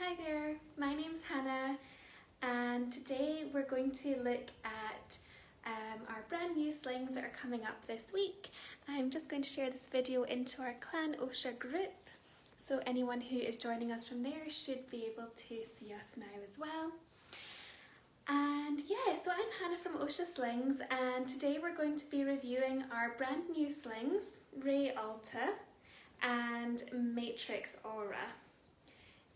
Hi there, my name's Hannah and today we're going to look at our brand new slings that are coming up this week. I'm just going to share this video into our Clan Oscha group, so anyone who is joining us from there should be able to see us now as well. And yeah, so I'm Hannah from Oscha Slings, and today we're going to be reviewing our brand new slings, Ray Alta and Matrix Aura.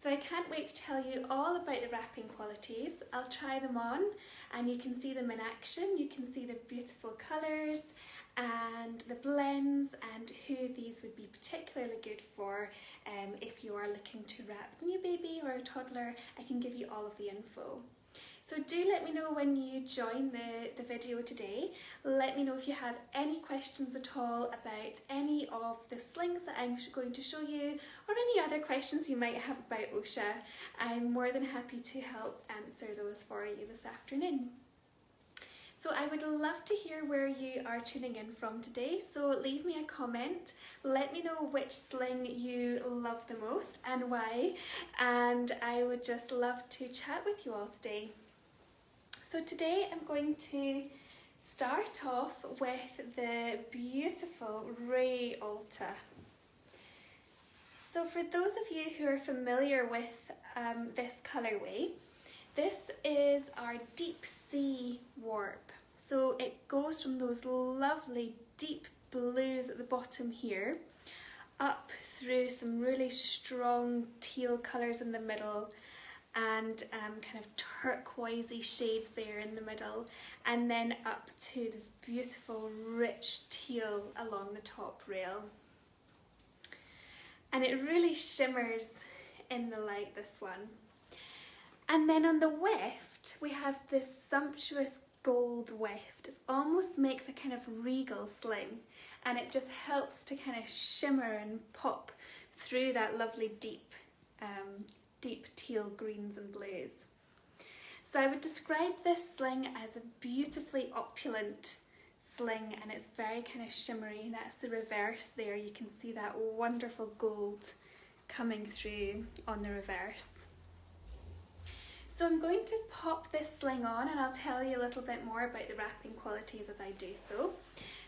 So I can't wait to tell you all about the wrapping qualities. I'll try them on and you can see them in action. You can see the beautiful colours and the blends and who these would be particularly good for if you are looking to wrap a new baby or a toddler. I can give you all of the info. So do let me know when you join the video today. Let me know if you have any questions at all about any of the slings that I'm going to show you, or any other questions you might have about Oscha. I'm more than happy to help answer those for you this afternoon. So I would love to hear where you are tuning in from today, so leave me a comment, let me know which sling you love the most and why, and I would just love to chat with you all today. So today I'm going to start off with the beautiful Ray Alta. So for those of you who are familiar with this colourway, this is our deep sea warp. So it goes from those lovely deep blues at the bottom here, up through some really strong teal colours in the middle, and kind of turquoisey shades there in the middle, and then up to this beautiful rich teal along the top rail. And it really shimmers in the light, this one. And then on the weft we have this sumptuous gold weft. It almost makes a kind of regal sling, and it just helps to kind of shimmer and pop through that lovely deep teal greens and blues. So I would describe this sling as a beautifully opulent sling, and it's very kind of shimmery. That's the reverse there. You can see that wonderful gold coming through on the reverse. So I'm going to pop this sling on and I'll tell you a little bit more about the wrapping qualities as I do so.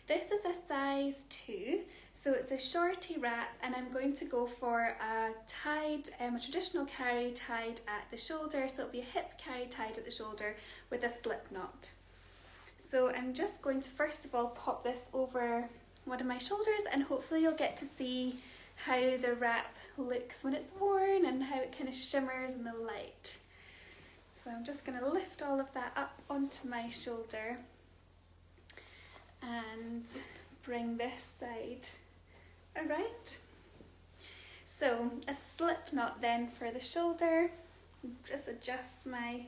This is a size 2, so it's a shorty wrap, and I'm going to go for a tied, a traditional carry tied at the shoulder, so it'll be a hip carry tied at the shoulder with a slip knot. So I'm just going to first of all pop this over one of my shoulders, and hopefully you'll get to see how the wrap looks when it's worn and how it kind of shimmers in the light. So I'm just going to lift all of that up onto my shoulder and bring this side around. So a slip knot then for the shoulder. Just adjust my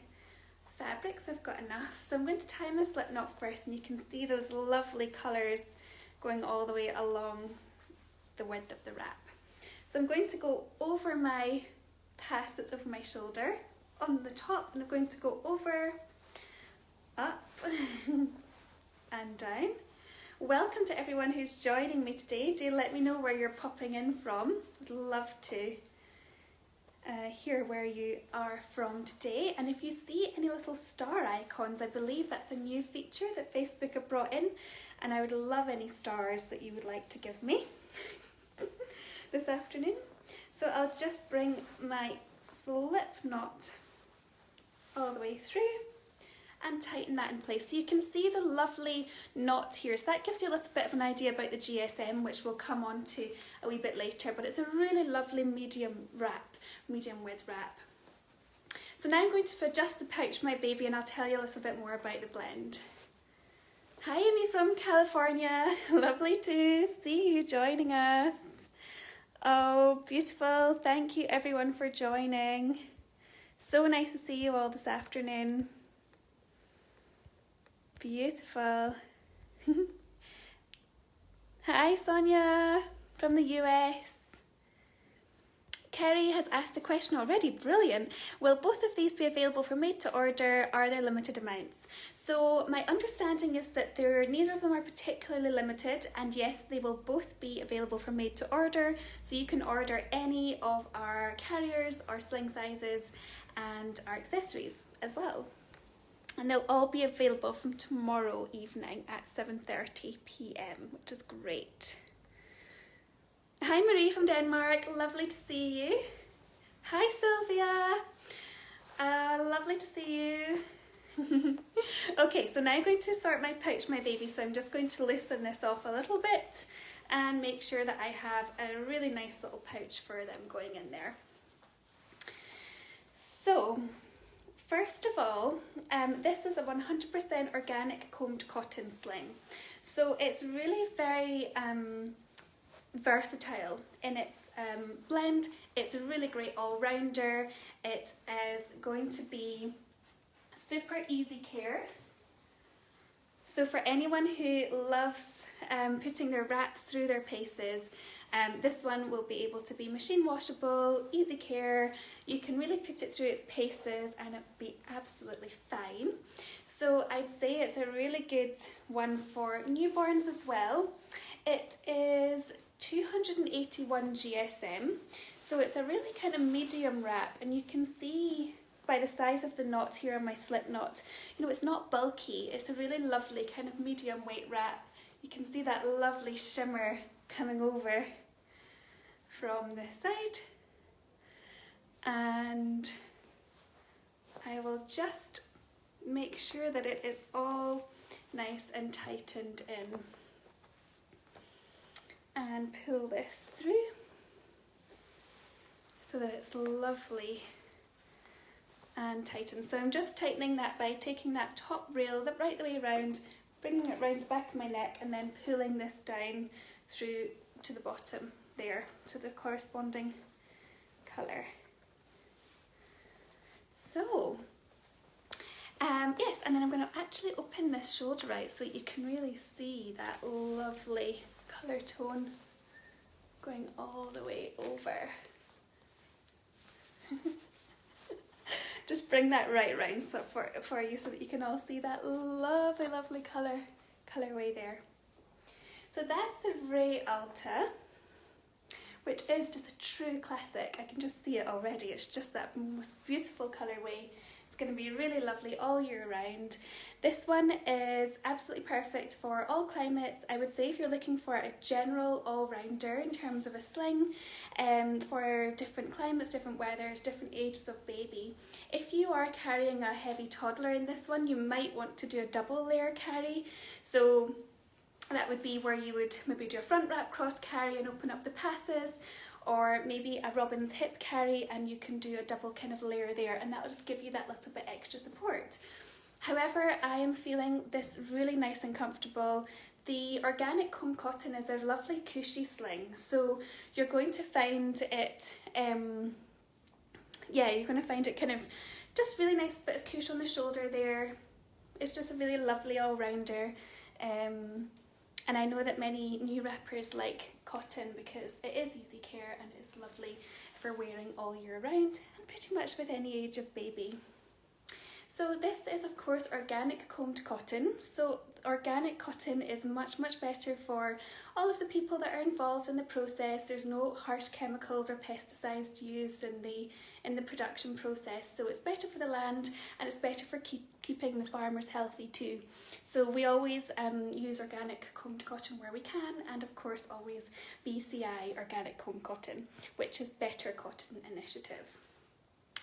fabrics, I've got enough. So I'm going to tie my slip knot first, and you can see those lovely colours going all the way along the width of the wrap. So I'm going to go over my tassets of my shoulder on the top, and I'm going to go over, up and down. Welcome to everyone who's joining me today. Do let me know where you're popping in from. I'd love to hear where you are from today. And if you see any little star icons, I believe that's a new feature that Facebook have brought in, and I would love any stars that you would like to give me this afternoon. So I'll just bring my slip knot all the way through and tighten that in place. So you can see the lovely knot here. So that gives you a little bit of an idea about the GSM, which we'll come on to a wee bit later, but it's a really lovely medium width wrap. So now I'm going to adjust the pouch for my baby, and I'll tell you a little bit more about the blend. Hi Amy from California, lovely to see you joining us. Oh, beautiful. Thank you everyone for joining. So nice to see you all this afternoon. Beautiful. Hi Sonia from the US. Kerry has asked a question already, brilliant. Will both of these be available for made to order? Are there limited amounts? So my understanding is that neither of them are particularly limited, and yes, they will both be available for made to order. So you can order any of our carriers, our sling sizes, and our accessories as well. And they'll all be available from tomorrow evening at 7:30 p.m, which is great. Hi Marie from Denmark, lovely to see you. Hi Sylvia, lovely to see you. Okay, so now I'm going to sort my pouch, my baby, so I'm just going to loosen this off a little bit and make sure that I have a really nice little pouch for them going in there. So, first of all, this is a 100% organic combed cotton sling. So it's really very versatile in its blend. It's a really great all-rounder. It is going to be super easy care. So for anyone who loves putting their wraps through their paces, this one will be able to be machine washable, easy care. You can really put it through its paces and it'll be absolutely fine. So I'd say it's a really good one for newborns as well. It is 281 GSM, so it's a really kind of medium wrap, and you can see by the size of the knot here on my slip knot, you know, it's not bulky, it's a really lovely kind of medium weight wrap. You can see that lovely shimmer coming over from this side, and I will just make sure that it is all nice and tightened in. And pull this through so that it's lovely and tightened. So I'm just tightening that by taking that top rail right the way around, bringing it around the back of my neck, and then pulling this down through to the bottom there to the corresponding colour. So yes, and then I'm going to actually open this shoulder out so that you can really see that lovely colour tone going all the way over. Just bring that right round for you so that you can all see that lovely colourway there. So that's the Ray Alta, which is just a true classic. I can just see it already. It's just that most beautiful colourway. Going to be really lovely all year round. This one is absolutely perfect for all climates. I would say if you're looking for a general all-rounder in terms of a sling, for different climates, different weathers, different ages of baby. If you are carrying a heavy toddler in this one, you might want to do a double layer carry. So that would be where you would maybe do a front wrap cross carry and open up the passes, or maybe a robin's hip carry and you can do a double kind of layer there, and that will just give you that little bit extra support. However, I am feeling this really nice and comfortable. The organic comb cotton is a lovely cushy sling, so you're going to find it, you're going to find it kind of just really nice bit of cush on the shoulder there. It's just a really lovely all-rounder. And I know that many new wrappers like cotton because it is easy care and it's lovely for wearing all year round and pretty much with any age of baby. So this is of course organic combed cotton. So organic cotton is much better for all of the people that are involved in the process. There's no harsh chemicals or pesticides used in the production process, so it's better for the land and it's better for keeping the farmers healthy too. So we always use organic combed cotton where we can, and of course always BCI organic combed cotton, which is Better Cotton Initiative.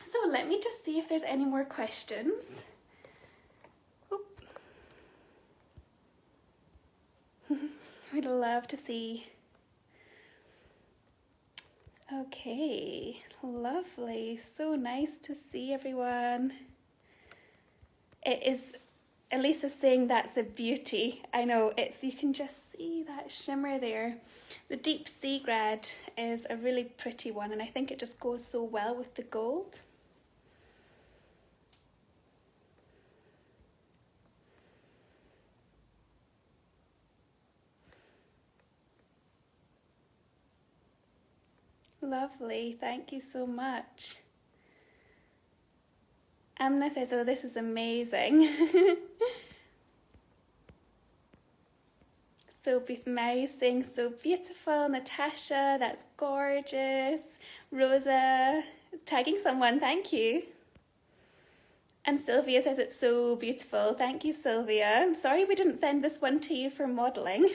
So let me just see if there's any more questions. I'd love to see. Okay, lovely. So nice to see everyone. It is, Elisa's saying that's a beauty. I know, you can just see that shimmer there. The deep sea grad is a really pretty one, and I think it just goes so well with the gold. Lovely, thank you so much. Amna says, oh, this is amazing. So Mary saying, so beautiful. Natasha, that's gorgeous. Rosa, tagging someone, thank you. And Sylvia says it's so beautiful. Thank you, Sylvia. I'm sorry we didn't send this one to you for modelling.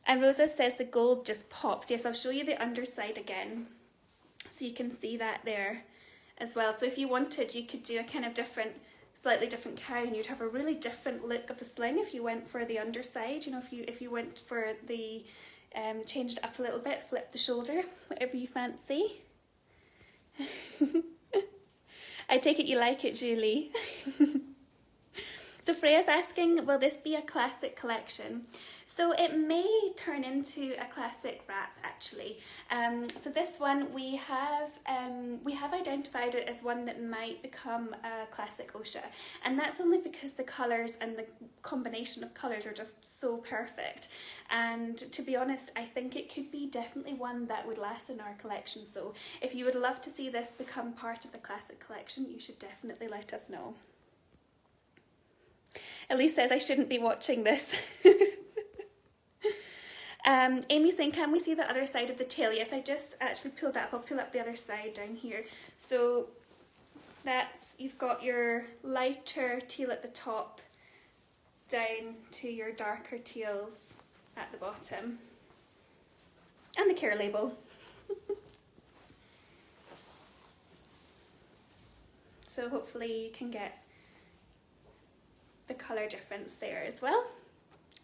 And Rosa says the gold just pops. Yes, I'll show you the underside again, so you can see that there as well. So if you wanted, you could do a kind of slightly different carry, and you'd have a really different look of the sling if you went for the underside. You know, if you went for the changed up a little bit, flip the shoulder, whatever you fancy. I take it you like it, Julie. So Freya's asking, will this be a classic collection? So it may turn into a classic wrap, actually. So this one we have identified it as one that might become a classic Oscha, and that's only because the colours and the combination of colours are just so perfect. And to be honest, I think it could be definitely one that would last in our collection. So if you would love to see this become part of the classic collection, you should definitely let us know. Elise says I shouldn't be watching this. Amy's saying, can we see the other side of the tail? Yes, I just actually pulled that up. I'll pull up the other side down here. So you've got your lighter teal at the top down to your darker teals at the bottom. And the care label. So hopefully you can get the colour difference there as well.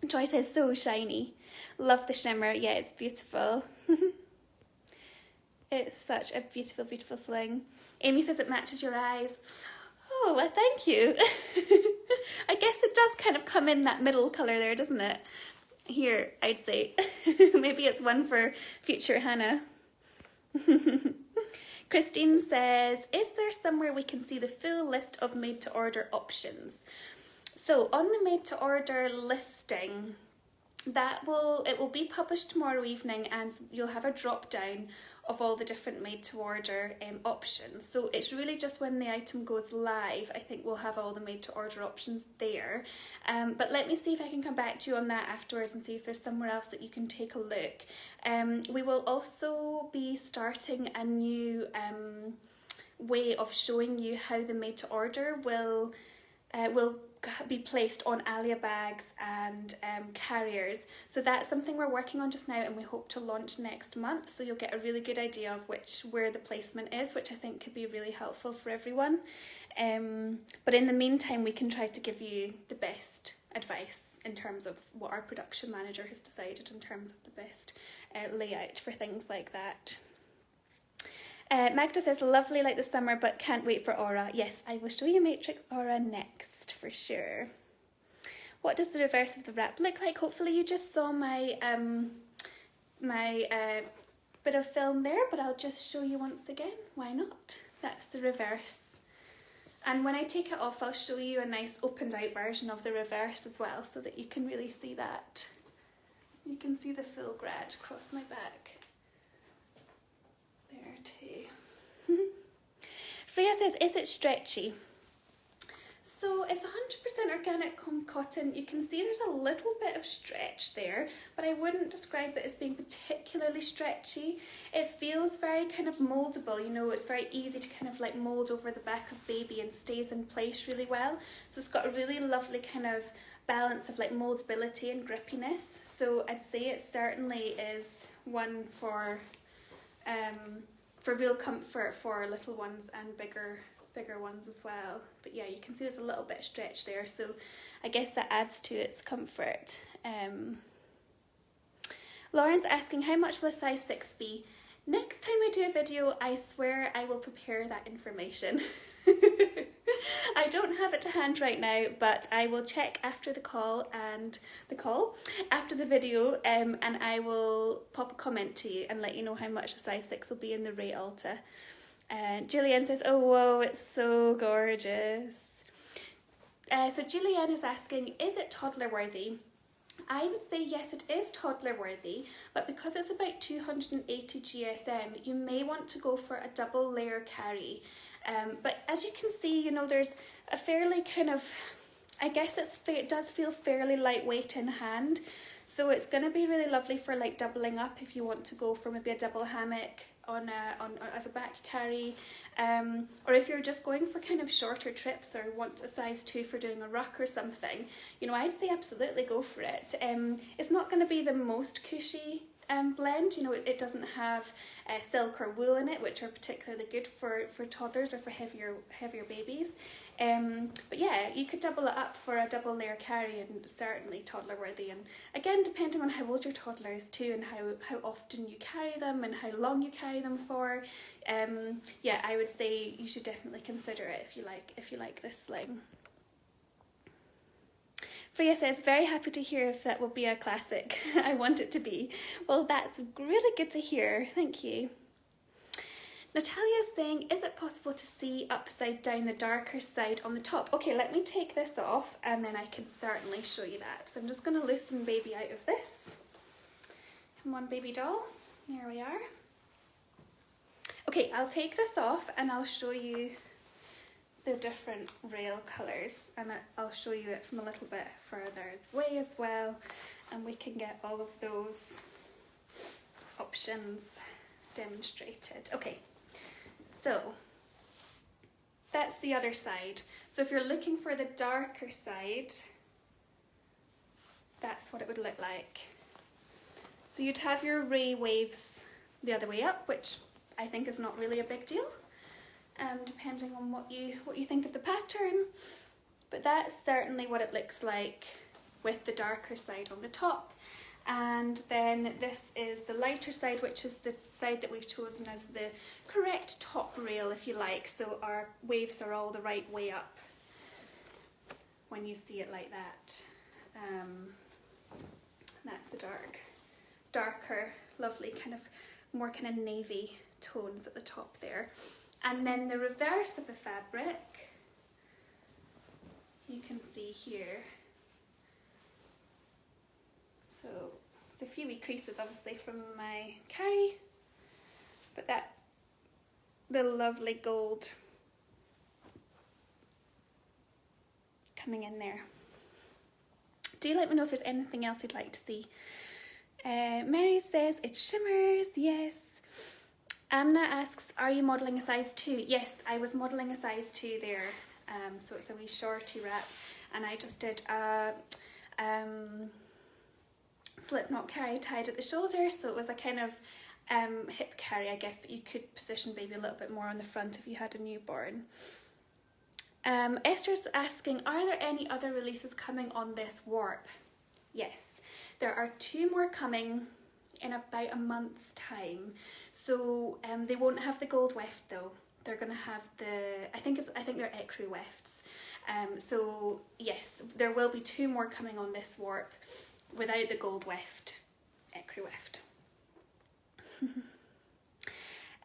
Joy says, so shiny. Love the shimmer. Yeah, it's beautiful. It's such a beautiful, beautiful sling. Amy says it matches your eyes. Oh, well, thank you. I guess it does kind of come in that middle colour there, doesn't it? Here, I'd say. Maybe it's one for future Hannah. Christine says, is there somewhere we can see the full list of made-to-order options? So on the made-to-order listing, it will be published tomorrow evening, and you'll have a drop down of all the different made-to-order options. So it's really just when the item goes live, I think we'll have all the made-to-order options there. But let me see if I can come back to you on that afterwards and see if there's somewhere else that you can take a look. We will also be starting a new way of showing you how the made-to-order will be placed on Alia bags and carriers. So that's something we're working on just now, and we hope to launch next month. So you'll get a really good idea of where the placement is, which I think could be really helpful for everyone. But in the meantime, we can try to give you the best advice in terms of what our production manager has decided in terms of the best layout for things like that. Magda says, lovely like the summer, but can't wait for Aura. Yes, I will show you Matrix Aura next, for sure. What does the reverse of the wrap look like? Hopefully you just saw my bit of film there, but I'll just show you once again. Why not? That's the reverse. And when I take it off, I'll show you a nice opened out version of the reverse as well, so that you can really see that. You can see the full grad across my back. There too. Freya says, is it stretchy? So it's 100% organic cotton. You can see there's a little bit of stretch there, but I wouldn't describe it as being particularly stretchy. It feels very kind of moldable, you know, it's very easy to kind of like mold over the back of baby and stays in place really well. So it's got a really lovely kind of balance of like moldability and grippiness. So I'd say it certainly is one for real comfort for little ones and bigger ones as well. But yeah, you can see there's a little bit of stretch there, so I guess that adds to its comfort. Lauren's asking, how much will a size 6 be? Next time I do a video, I swear I will prepare that information. I don't have it to hand right now, but I will check after after the video, and I will pop a comment to you and let you know how much a size 6 will be in the Ray Alta. Julianne says, oh whoa, it's so gorgeous. So Julianne is asking, is it toddler worthy? I would say yes, it is toddler worthy, but because it's about 280 GSM, you may want to go for a double layer carry. But as you can see, you know, there's a fairly kind of, I guess it does feel fairly lightweight in hand. So it's going to be really lovely for like doubling up if you want to go for maybe a double hammock on as a back carry, or if you're just going for kind of shorter trips or want a size 2 for doing a ruck or something, you know, I'd say absolutely go for it. It's not going to be the most cushy blend, you know, it doesn't have silk or wool in it, which are particularly good for toddlers or for heavier babies. But yeah, you could double it up for a double layer carry and certainly toddler worthy. And again, depending on how old your toddler is too, and how often you carry them and how long you carry them for, yeah, I would say you should definitely consider it if you like this sling. Freya says, very happy to hear if that will be a classic. I want it to be. Well, that's really good to hear. Thank you. Natalia's saying, is it possible to see upside down the darker side on the top? Okay, let me take this off and then I can certainly show you that. So I'm just going to loosen baby out of this. Come on, baby doll. There we are. Okay, I'll take this off and I'll show you the different rail colours, and I'll show you it from a little bit further away as well, and we can get all of those options demonstrated. Okay, so that's the other side. So if you're looking for the darker side, that's what it would look like. So you'd have your ray waves the other way up, which I think is not really a big deal. Depending on what you think of the pattern, but that's certainly what it looks like with the darker side on the top. And then this is the lighter side, which is the side that we've chosen as the correct top rail, if you like, so our waves are all the right way up when you see it like that. That's the darker, lovely kind of more kind of navy tones at the top there. And then the reverse of the fabric, you can see here. So it's a few wee creases obviously from my carry, but that's the lovely gold coming in there. Do let me know if there's anything else you'd like to see. Mary says it shimmers, yes. Amna asks, are you modelling a size 2? Yes, I was modelling a size 2 there. So it's a wee shorty wrap, and I just did a slip knot carry tied at the shoulder, so it was a kind of hip carry, I guess, but you could position baby a little bit more on the front if you had a newborn. Esther's asking, are there any other releases coming on this warp? Yes, there are 2 more coming in about a month's time. So they won't have the gold weft though. They're gonna have I think they're ecru wefts. So yes, there will be 2 more coming on this warp without the gold weft, ecru weft.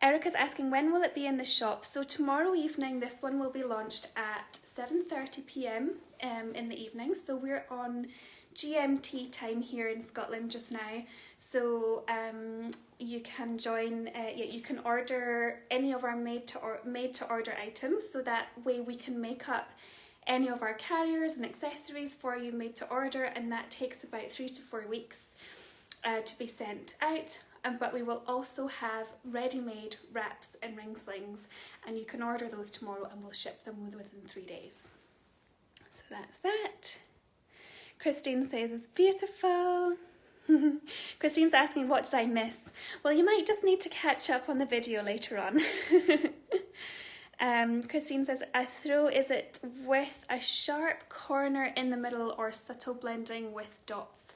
Erica's asking, when will it be in the shop? So tomorrow evening, this one will be launched at 7:30 p.m. In the evening. So we're on GMT time here in Scotland just now, so you can join. You can order any of our made to order items, so that way we can make up any of our carriers and accessories for you made to order, and that takes about 3 to 4 weeks to be sent out. But we will also have ready-made wraps and ring slings, and you can order those tomorrow and we'll ship them within 3 days. So that's that. Christine says it's beautiful. Christine's asking, what did I miss? Well, you might just need to catch up on the video later on. Christine says, a throw, is it with a sharp corner in the middle or subtle blending with dots?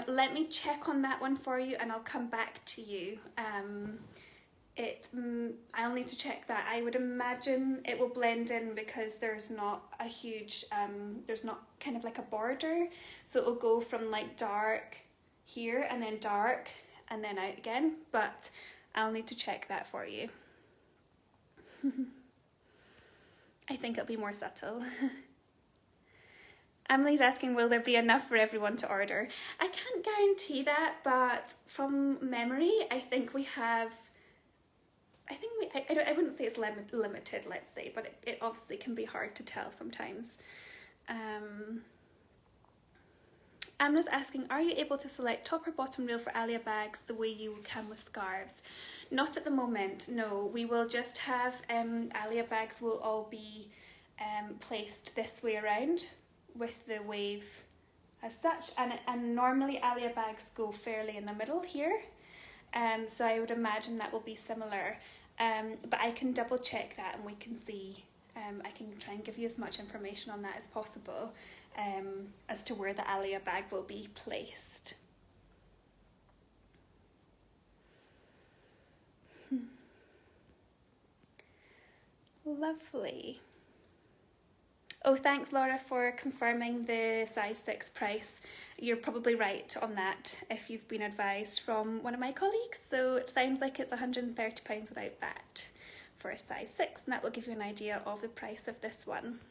Let me check on that one for you and I'll come back to you. I'll need to check that. I would imagine it will blend in because there's not a huge, there's not kind of like a border. So it'll go from like dark here and then dark and then out again, but I'll need to check that for you. I think it'll be more subtle. Emily's asking, will there be enough for everyone to order? I can't guarantee that, but from memory, I think we have, I wouldn't say it's limited, let's say, but it obviously can be hard to tell sometimes. Emily's asking, are you able to select top or bottom rail for Alia bags the way you can with scarves? Not at the moment, no. We will just have, Alia bags will all be placed this way around, with the wave as such, and normally Alia bags go fairly in the middle here, so I would imagine that will be similar, but I can double check that and we can see. I can try and give you as much information on that as possible, as to where the Alia bag will be placed. Lovely. Oh, thanks Laura for confirming the size 6 price. You're probably right on that if you've been advised from one of my colleagues. So it sounds like it's £130 without VAT for a size 6, and that will give you an idea of the price of this one.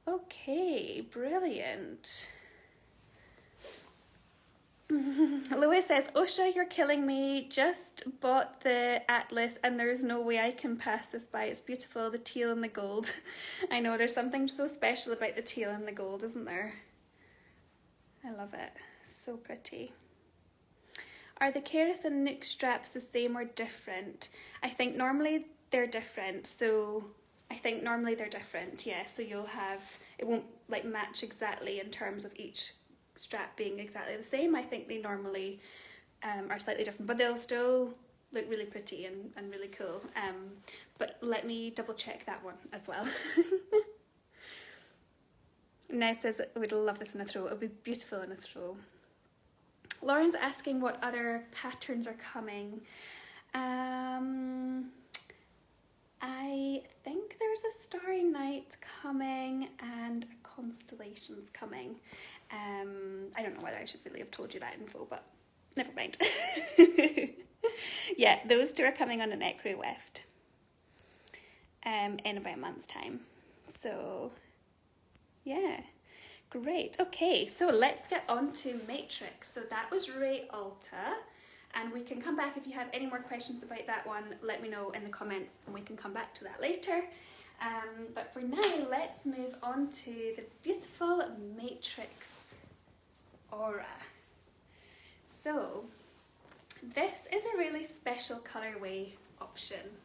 Okay, brilliant. Lois says, Oscha, you're killing me. Just bought the Atlas and there's no way I can pass this by. It's beautiful, the teal and the gold. I know, there's something so special about the teal and the gold, isn't there? I love it. So pretty. Are the Keris and Nook straps the same or different? I think normally they're different. So yeah. So you'll have, it won't like match exactly in terms of each strap being exactly the same. I think they normally are slightly different, but they'll still look really pretty and really cool. But let me double check that one as well. Nez says, we'd love this in a throw. It would be beautiful in a throw. Lauren's asking what other patterns are coming. I think there's a Starry Night coming and a Constellations coming. I don't know whether I should really have told you that info, but never mind. Yeah, those two are coming on an Ecru weft in about a month's time. So yeah, great. Okay, so let's get on to Matrix. So that was Ray Alta, and we can come back if you have any more questions about that one. Let me know in the comments and we can come back to that later. But for now, let's move on to the beautiful Matrix Aura. So this is a really special colorway option.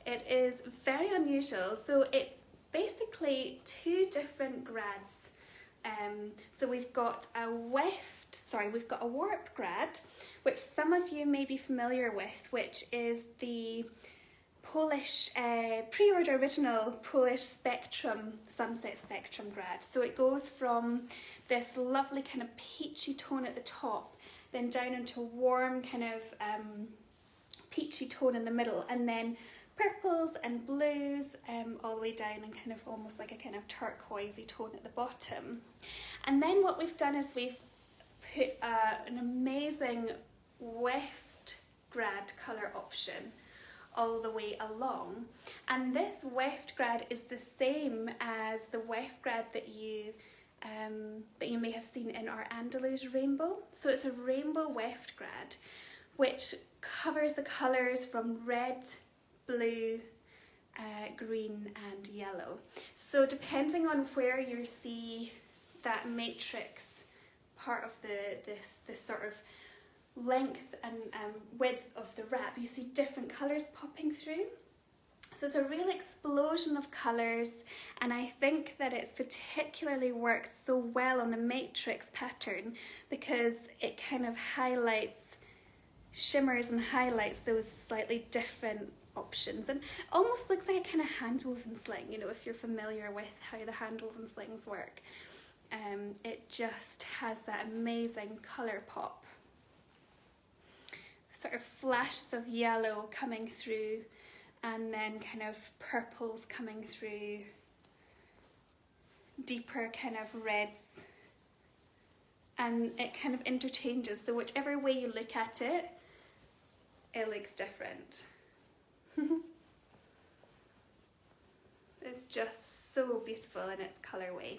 It is very unusual. So it's basically two different grads. So we've got a warp grad, which some of you may be familiar with, which is the Polish, pre-order original Polish Spectrum, Sunset Spectrum grad. So it goes from this lovely kind of peachy tone at the top, then down into a warm kind of peachy tone in the middle, and then purples and blues all the way down, and kind of almost like a kind of turquoisey tone at the bottom. And then what we've done is we've put an amazing weft grad colour option all the way along, and this weft grad is the same as the weft grad that you may have seen in our Andalus rainbow. So it's a rainbow weft grad which covers the colours from red, blue, green and yellow. So depending on where you see that matrix part of this sort of length and width of the wrap, you see different colours popping through. So it's a real explosion of colours, and I think that it's particularly works so well on the matrix pattern because it kind of shimmers and highlights those slightly different options, and almost looks like a kind of hand-woven sling, you know, if you're familiar with how the hand-woven slings work. It just has that amazing colour pop. Sort of flashes of yellow coming through, and then kind of purples coming through, deeper kind of reds, and it kind of interchanges. So whichever way you look at it, it looks different. It's just so beautiful in its colourway.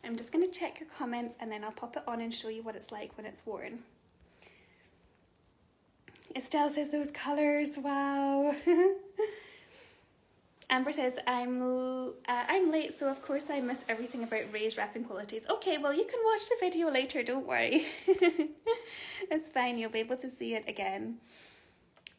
I'm just going to check your comments and then I'll pop it on and show you what it's like when it's worn. Estelle says those colours, wow. Amber says, I'm late, so of course I miss everything about Ray's wrapping qualities. Okay, well you can watch the video later, don't worry. It's fine, you'll be able to see it again.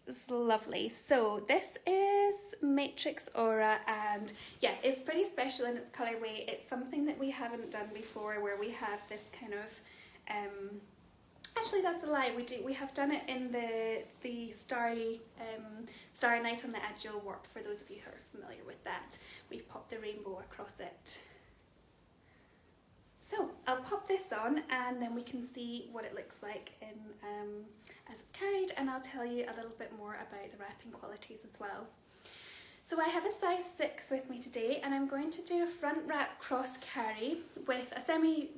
It's lovely. So this is Matrix Aura, and yeah, it's pretty special in its colourway. It's something that we haven't done before, where we have this kind of actually, that's a lie. We have done it in the Starry Night on the Agile warp. For those of you who are familiar with that, we've popped the rainbow across it. So I'll pop this on, and then we can see what it looks like in as it's carried, and I'll tell you a little bit more about the wrapping qualities as well. So I have a size 6 with me today, and I'm going to do a front wrap cross carry with a semi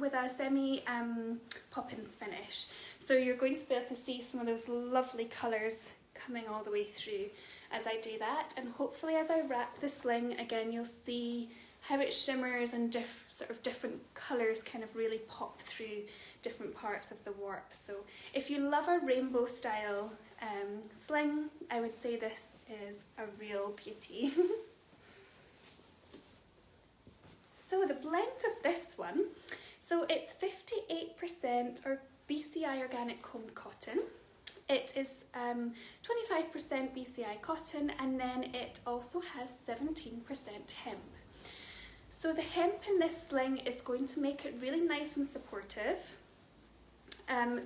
poppins finish. So you're going to be able to see some of those lovely colours coming all the way through as I do that, and hopefully as I wrap the sling again you'll see how it shimmers and sort of different colours kind of really pop through different parts of the warp. So if you love a rainbow style sling, I would say this is a real beauty. So the blend of this one, so it's 58% or BCI organic combed cotton. It is 25% BCI cotton, and then it also has 17% hemp. So the hemp in this sling is going to make it really nice and supportive.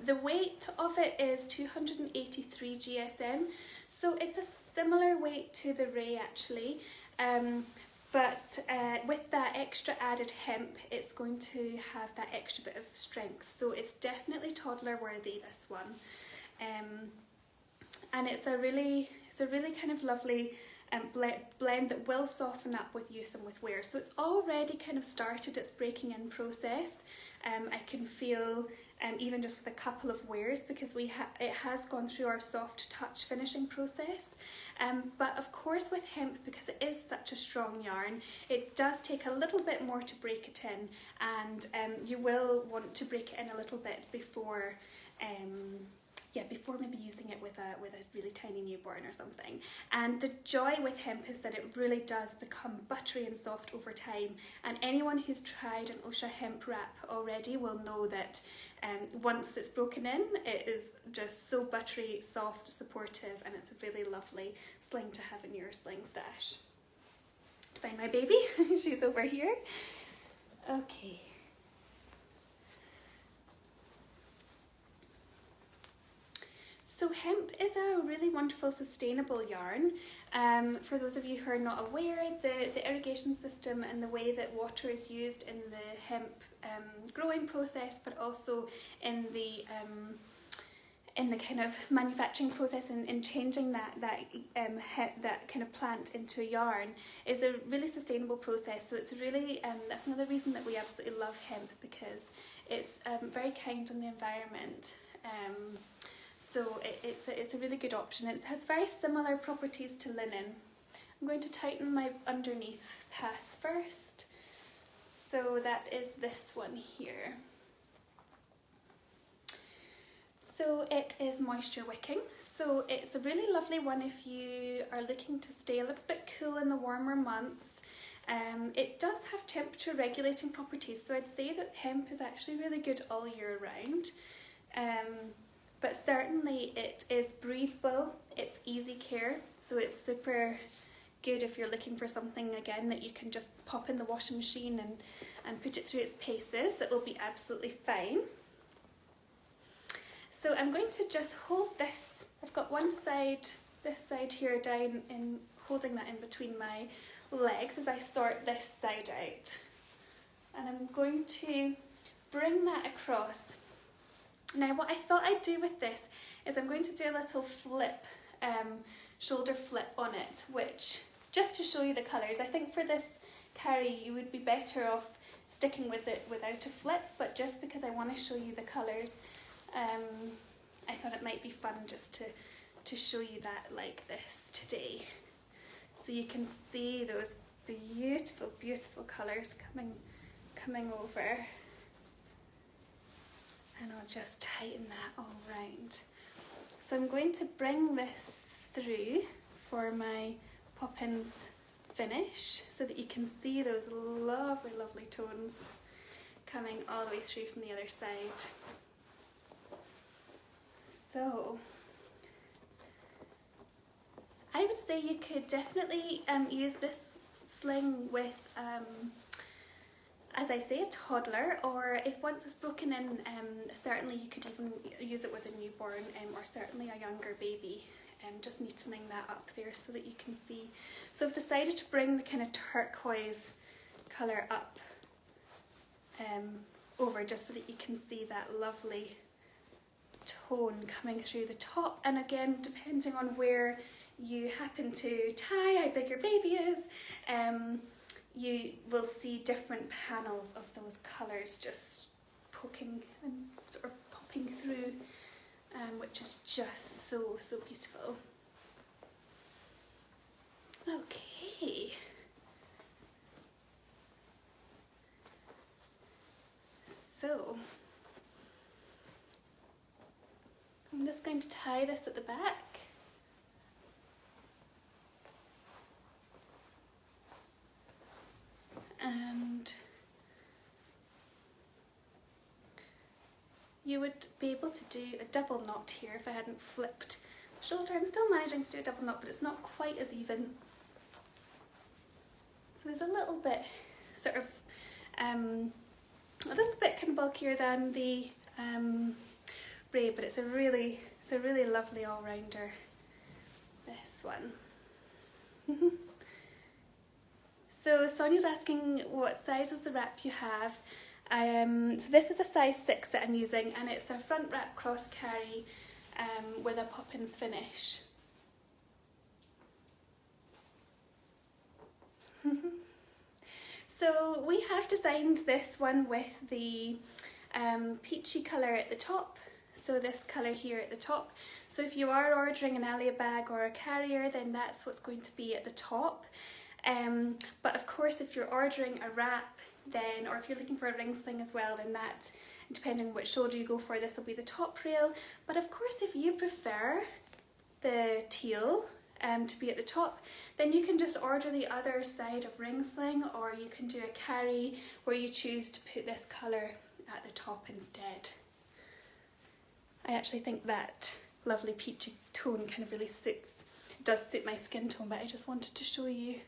The weight of it is 283 GSM, so it's a similar weight to the Ray actually, but with that extra added hemp it's going to have that extra bit of strength, so it's definitely toddler worthy, this one. And it's a really kind of lovely blend that will soften up with use and with wear. So it's already kind of started its breaking in process. I can feel even just with a couple of wears, because it has gone through our soft touch finishing process. But of course with hemp, because it is such a strong yarn, it does take a little bit more to break it in, and you will want to break it in a little bit before before maybe using it with a really tiny newborn or something. And the joy with hemp is that it really does become buttery and soft over time, and anyone who's tried an Oscha hemp wrap already will know that once it's broken in, it is just so buttery, soft, supportive, and it's a really lovely sling to have in your sling stash. To find my baby, she's over here. Okay. So hemp is a really wonderful sustainable yarn. For those of you who are not aware, the irrigation system and the way that water is used in the hemp growing process, but also in the kind of manufacturing process and in changing that kind of plant into yarn, is a really sustainable process. So it's really that's another reason that we absolutely love hemp, because it's very kind on the environment. So it's a really good option. It has very similar properties to linen. I'm going to tighten my underneath pass first. So that is this one here. So it is moisture wicking. So it's a really lovely one if you are looking to stay a little bit cool in the warmer months. It does have temperature regulating properties, so I'd say that hemp is actually really good all year round. But certainly it is breathable, it's easy care, so it's super good if you're looking for something again that you can just pop in the washing machine and put it through its paces. It will be absolutely fine. So I'm going to just hold this, I've got one side, this side here down, and holding that in between my legs as I sort this side out. And I'm going to bring that across. Now what I thought I'd do with this is I'm going to do a little flip, shoulder flip on it, which, just to show you the colours, I think for this carry you would be better off sticking with it without a flip, but just because I want to show you the colours, I thought it might be fun just to show you that like this today. So you can see those beautiful, beautiful colours coming coming over, and I'll just tighten that all round. So I'm going to bring this through for my Poppins finish so that you can see those lovely, lovely tones coming all the way through from the other side. So I would say you could definitely use this sling with, as I say, a toddler, or if once it's broken in, certainly you could even use it with a newborn or certainly a younger baby. Just neatening that up there so that you can see. So I've decided to bring the kind of turquoise colour up over just so that you can see that lovely tone coming through the top. And again, depending on where you happen to tie, how big your baby is, you will see different panels of those colours just poking and sort of popping through, which is just so, so beautiful. Okay. So, I'm just going to tie this at the back. And you would be able to do a double knot here if I hadn't flipped the shoulder. I'm still managing to do a double knot, but it's not quite as even. So it's a little bit sort of, a little bit kind of bulkier than the braid, but it's a really lovely all-rounder, this one. So Sonia's asking what size is the wrap you have. So this is a size 6 that I'm using, and it's a front wrap cross carry with a Poppins finish. So we have designed this one with the peachy colour at the top, so this colour here at the top. So if you are ordering an Alia bag or a carrier, then that's what's going to be at the top. But of course, if you're ordering a wrap, then, or if you're looking for a ring sling as well, then that, depending on which shoulder you go for, this will be the top rail. But of course, if you prefer the teal to be at the top, then you can just order the other side of ring sling, or you can do a carry where you choose to put this colour at the top instead. I actually think that lovely peachy tone kind of really does suit my skin tone, but I just wanted to show you.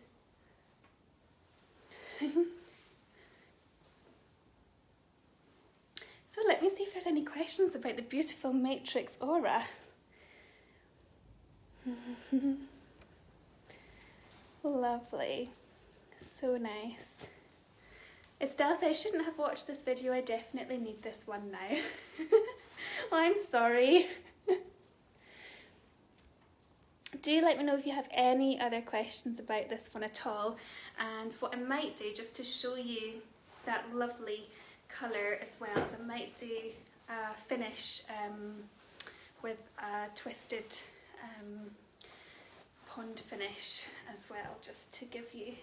So let me see if there's any questions about the beautiful matrix aura. Lovely, so nice. Estelle says, I shouldn't have watched this video, I definitely need this one now. Well, I'm sorry. Do let me know if you have any other questions about this one at all, and what I might do, just to show you that lovely colour as well, is I might do a finish with a twisted pond finish as well, just to give you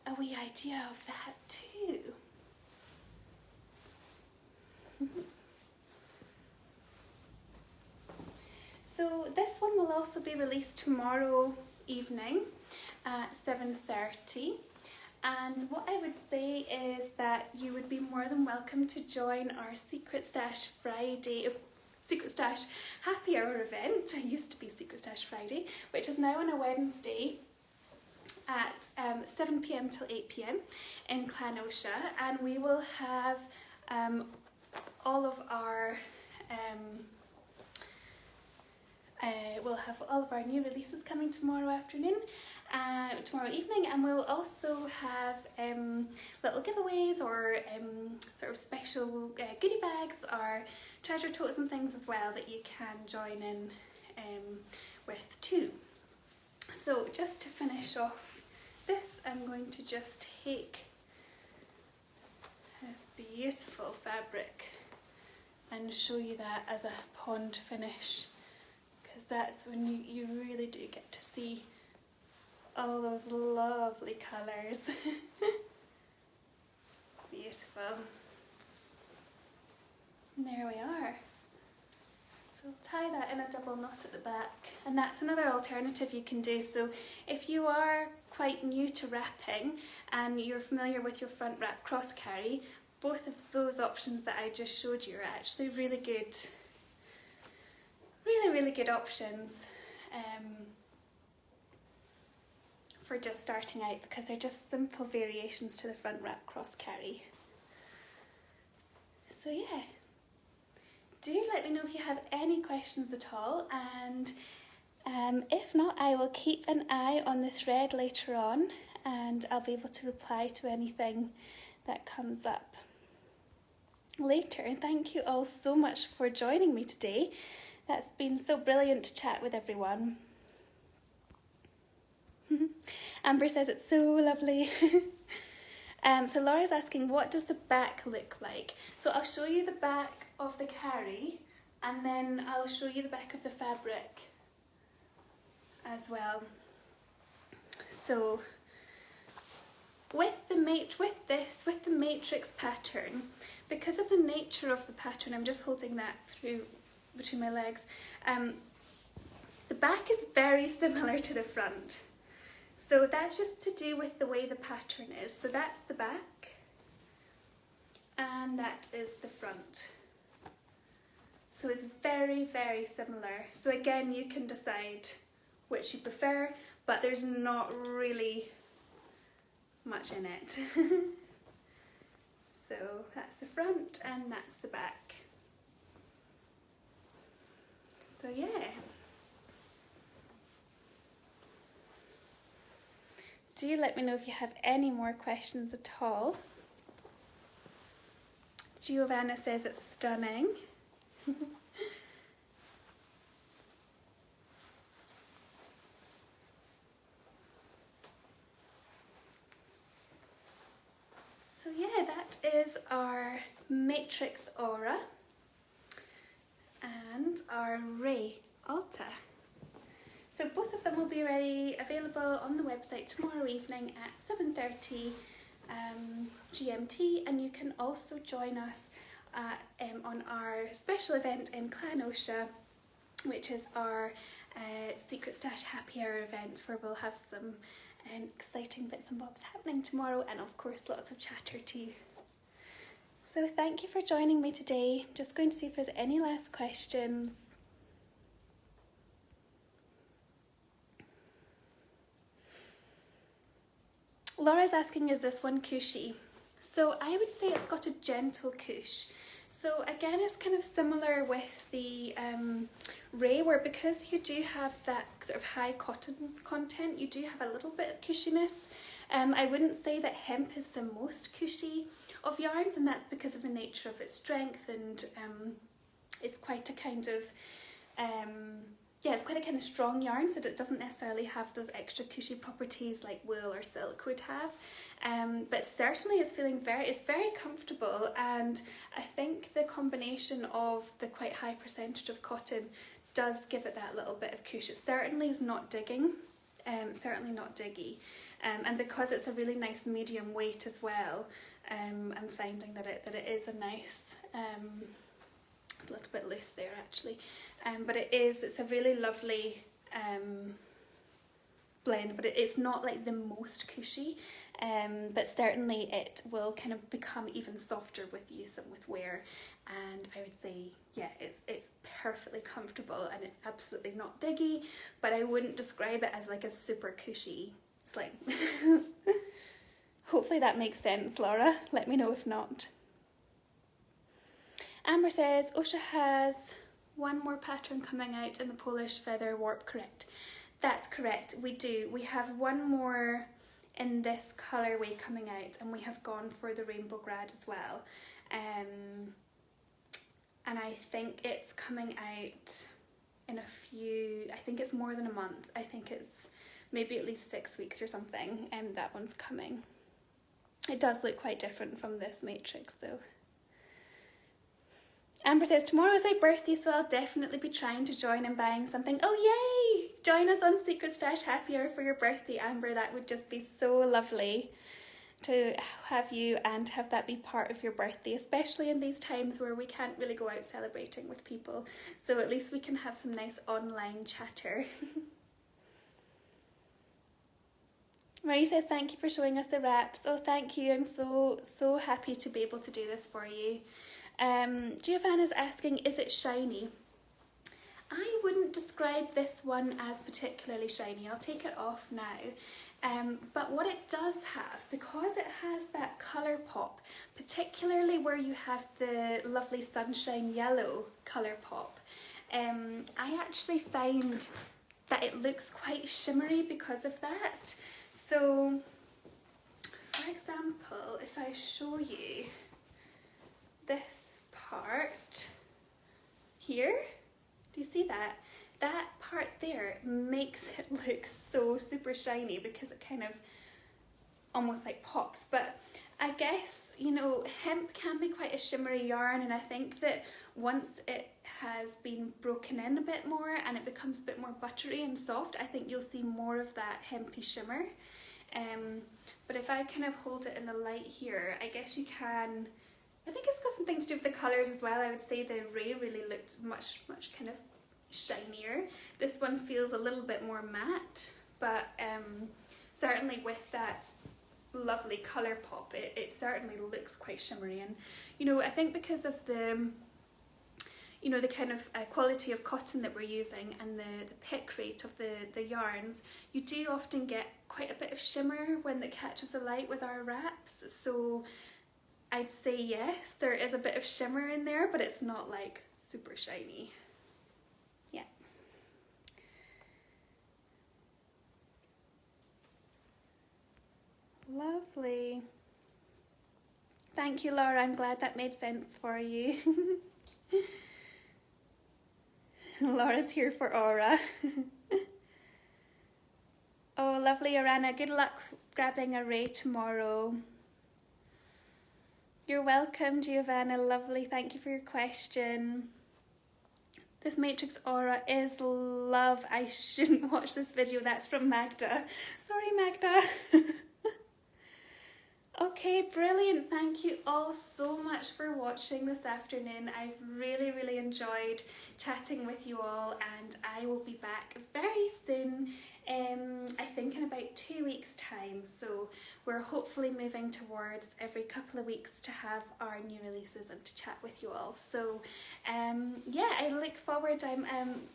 a wee idea of that too. So this one will also be released tomorrow evening at 7:30, and what I would say is that you would be more than welcome to join our Secret Stash Friday, Secret Stash Happy Hour event. It used to be Secret Stash Friday, which is now on a Wednesday at 7 PM till 8 PM in Clan Oscha, and we will have all of our new releases coming tomorrow afternoon, tomorrow evening, and we'll also have little giveaways or sort of special goodie bags or treasure totes and things as well that you can join in with too. So just to finish off this, I'm going to just take this beautiful fabric and show you that as a pond finish, because that's when you really do get to see all those lovely colours. beautiful. And there we are. So tie that in a double knot at the back, and that's another alternative you can do. So if you are quite new to wrapping and you're familiar with your front wrap cross carry, both of those options that I just showed you are actually really good, really good options for just starting out, because they're just simple variations to the front wrap cross carry. So yeah. Do let me know if you have any questions at all, and if not, I will keep an eye on the thread later on and I'll be able to reply to anything that comes up later. And thank you all so much for joining me today. That's been so brilliant to chat with everyone. Amber says it's so lovely. So Laura's asking, what does the back look like? So I'll show you the back of the carry, and then I'll show you the back of the fabric as well. So with the matrix pattern, because of the nature of the pattern, I'm just holding that through between my legs, the back is very similar to the front. So that's just to do with the way the pattern is. So that's the back, and that is the front. So it's very similar. So again, you can decide which you prefer, but there's not really much in it. So that's the front and that's the back. So yeah. Do let me know if you have any more questions at all. Giovanna says it's stunning. So yeah, that is our Matrix Aura and our Ray Alta. So both of them will be available on the website tomorrow evening at 7:30 GMT, and you can also join us on our special event in Clan Oscha, which is our Secret Stash Happy Hour event, where we'll have some exciting bits and bobs happening tomorrow, and of course lots of chatter too. So thank you for joining me today. Just going to see if there's any last questions. Laura's asking, is this one cushy? So I would say it's got a gentle cush. So again, it's kind of similar with the Ray, where because you do have that sort of high cotton content, you do have a little bit of cushiness. I wouldn't say that hemp is the most cushy of yarns, and that's because of the nature of its strength, and it's quite a kind of it's quite a kind of strong yarn, so that it doesn't necessarily have those extra cushy properties like wool or silk would have. But certainly it's very comfortable, and I think the combination of the quite high percentage of cotton does give it that little bit of cush. It certainly is not digging, certainly not diggy, and because it's a really nice medium weight as well, I'm finding that it is a nice. It's a little bit loose there actually, but it's a really lovely blend, but it's not like the most cushy, but certainly it will kind of become even softer with use and with wear, and I would say it's perfectly comfortable, and it's absolutely not diggy, but I wouldn't describe it as like a super cushy sling. Hopefully that makes sense, Laura. Let me know if not. Amber says, Oscha has one more pattern coming out in the Polish feather warp, correct? That's correct, we do. We have one more in this colourway coming out, and we have gone for the rainbow grad as well. And I think it's coming out in I think it's more than a month. I think it's maybe at least 6 weeks or something, and that one's coming. It does look quite different from this matrix though. Amber says, tomorrow is my birthday, so I'll definitely be trying to join and buying something. Oh yay! Join us on Secret Stash Happy Hour for your birthday, Amber. That would just be so lovely. to have you and have that be part of your birthday, especially in these times where we can't really go out celebrating with people. So at least we can have some nice online chatter. Marie says, thank you for showing us the wraps. Oh, thank you. I'm so happy to be able to do this for you. Giovanna's asking, is it shiny? I wouldn't describe this one as particularly shiny. I'll take it off now. But what it does have, because it has that colour pop, particularly where you have the lovely sunshine yellow colour pop, I actually find that it looks quite shimmery because of that. So, for example, if I show you this part here, do you see that? That part there makes it look so super shiny because it kind of almost like pops. But I guess, you know, hemp can be quite a shimmery yarn, and I think that once it has been broken in a bit more and it becomes a bit more buttery and soft, I think you'll see more of that hempy shimmer. But if I kind of hold it in the light here, I guess you can, I think it's got something to do with the colours as well. I would say the Ray really looked much kind of shinier. This one feels a little bit more matte, but certainly with that lovely colour pop, it certainly looks quite shimmery. And you know, I think because of the, you know, the kind of quality of cotton that we're using and the pick rate of the yarns, you do often get quite a bit of shimmer when it catches the light with our wraps. So I'd say yes, there is a bit of shimmer in there, but it's not like super shiny. Yeah. Lovely. Thank you, Laura. I'm glad that made sense for you. Laura's here for Aura. Oh, lovely, Arana. Good luck grabbing a Ray tomorrow. You're welcome, Giovanna. Lovely. Thank you for your question. This Matrix Aura is love. I shouldn't watch this video. That's from Magda. Sorry, Magda. Okay, brilliant. Thank you all so much for watching this afternoon. I've really enjoyed chatting with you all, and I will be back very soon, I think in about 2 weeks' time. So we're hopefully moving towards every couple of weeks to have our new releases and to chat with you all. So yeah, I look forward.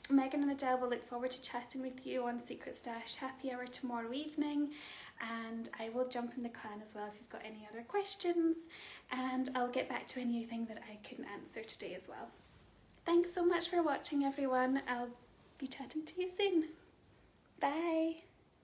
Megan and Adele will look forward to chatting with you on Secret Stash Happy Hour tomorrow evening. And I will jump in the clan as well if you've got any other questions, and I'll get back to anything that I couldn't answer today as well. Thanks so much for watching, everyone. I'll be chatting to you soon. Bye.